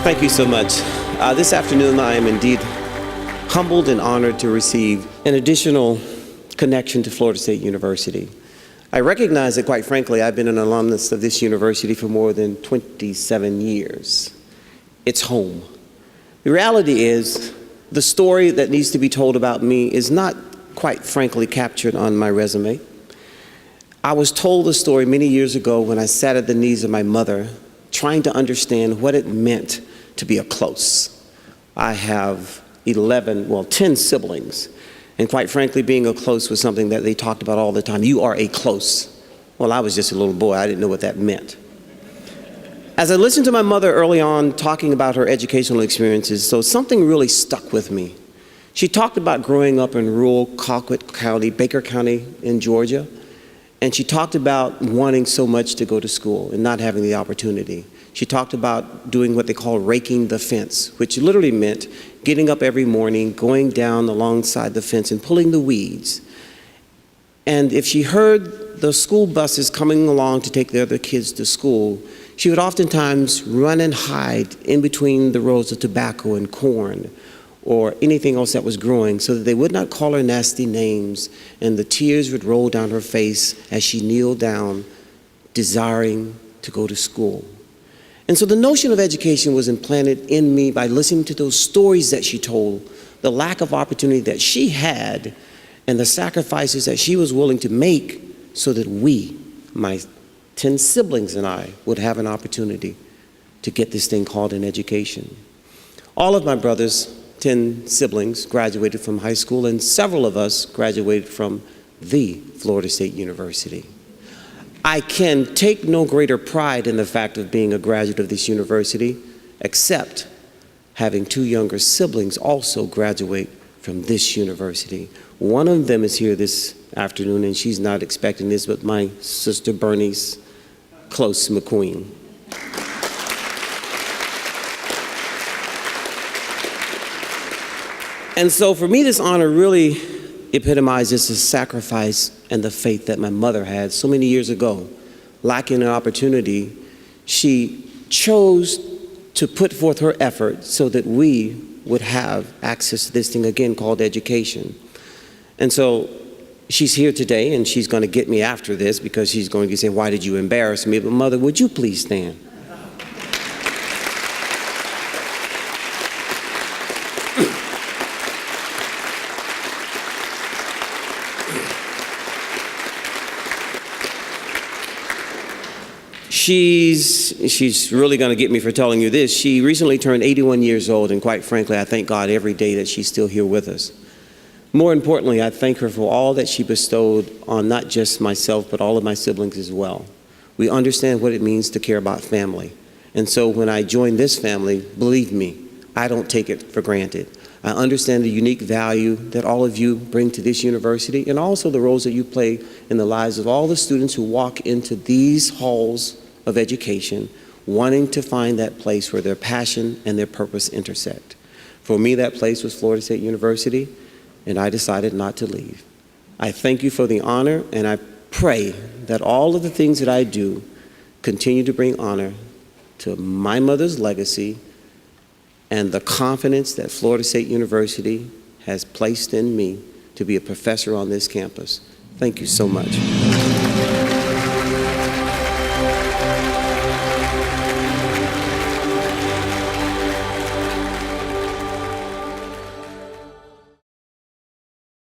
Thank you so much. This afternoon, I am indeed humbled and honored to receive an additional connection to Florida State University. I recognize that, quite frankly, I've been an alumnus of this university for more than 27 years. It's home. The reality is, the story that needs to be told about me is not, quite frankly, captured on my resume. I was told the story many years ago when I sat at the knees of my mother, trying to understand what it meant to be a close. I have 10 siblings. And quite frankly, being a close was something that they talked about all the time. You are a close. Well, I was just a little boy. I didn't know what that meant. As I listened to my mother early on talking about her educational experiences, so something really stuck with me. She talked about growing up in rural Colquitt County, Baker County in Georgia. And she talked about wanting so much to go to school and not having the opportunity. She talked about doing what they call raking the fence, which literally meant getting up every morning, going down alongside the fence and pulling the weeds. And if she heard the school buses coming along to take the other kids to school, she would oftentimes run and hide in between the rows of tobacco and corn or anything else that was growing so that they would not call her nasty names, and the tears would roll down her face as she kneeled down, desiring to go to school. And so the notion of education was implanted in me by listening to those stories that she told, the lack of opportunity that she had, and the sacrifices that she was willing to make so that we, my 10 siblings and I, would have an opportunity to get this thing called an education. All of my brothers, 10 siblings, graduated from high school, and several of us graduated from the Florida State University. I can take no greater pride in the fact of being a graduate of this university, except having 2 younger siblings also graduate from this university. One of them is here this afternoon, and she's not expecting this, but my sister Bernice Close McQueen. And so for me, this honor really epitomizes the sacrifice and the faith that my mother had so many years ago. Lacking an opportunity, she chose to put forth her effort so that we would have access to this thing again called education. And so she's here today, and she's going to get me after this because she's going to say, "Why did you embarrass me?" But Mother, would you please stand? She's really going to get me for telling you this. She recently turned 81 years old, and quite frankly, I thank God every day that she's still here with us. More importantly, I thank her for all that she bestowed on not just myself, but all of my siblings as well. We understand what it means to care about family. And so when I joined this family, believe me, I don't take it for granted. I understand the unique value that all of you bring to this university, and also the roles that you play in the lives of all the students who walk into these halls of education, wanting to find that place where their passion and their purpose intersect. For me, that place was Florida State University, and I decided not to leave. I thank you for the honor, and I pray that all of the things that I do continue to bring honor to my mother's legacy and the confidence that Florida State University has placed in me to be a professor on this campus. Thank you so much.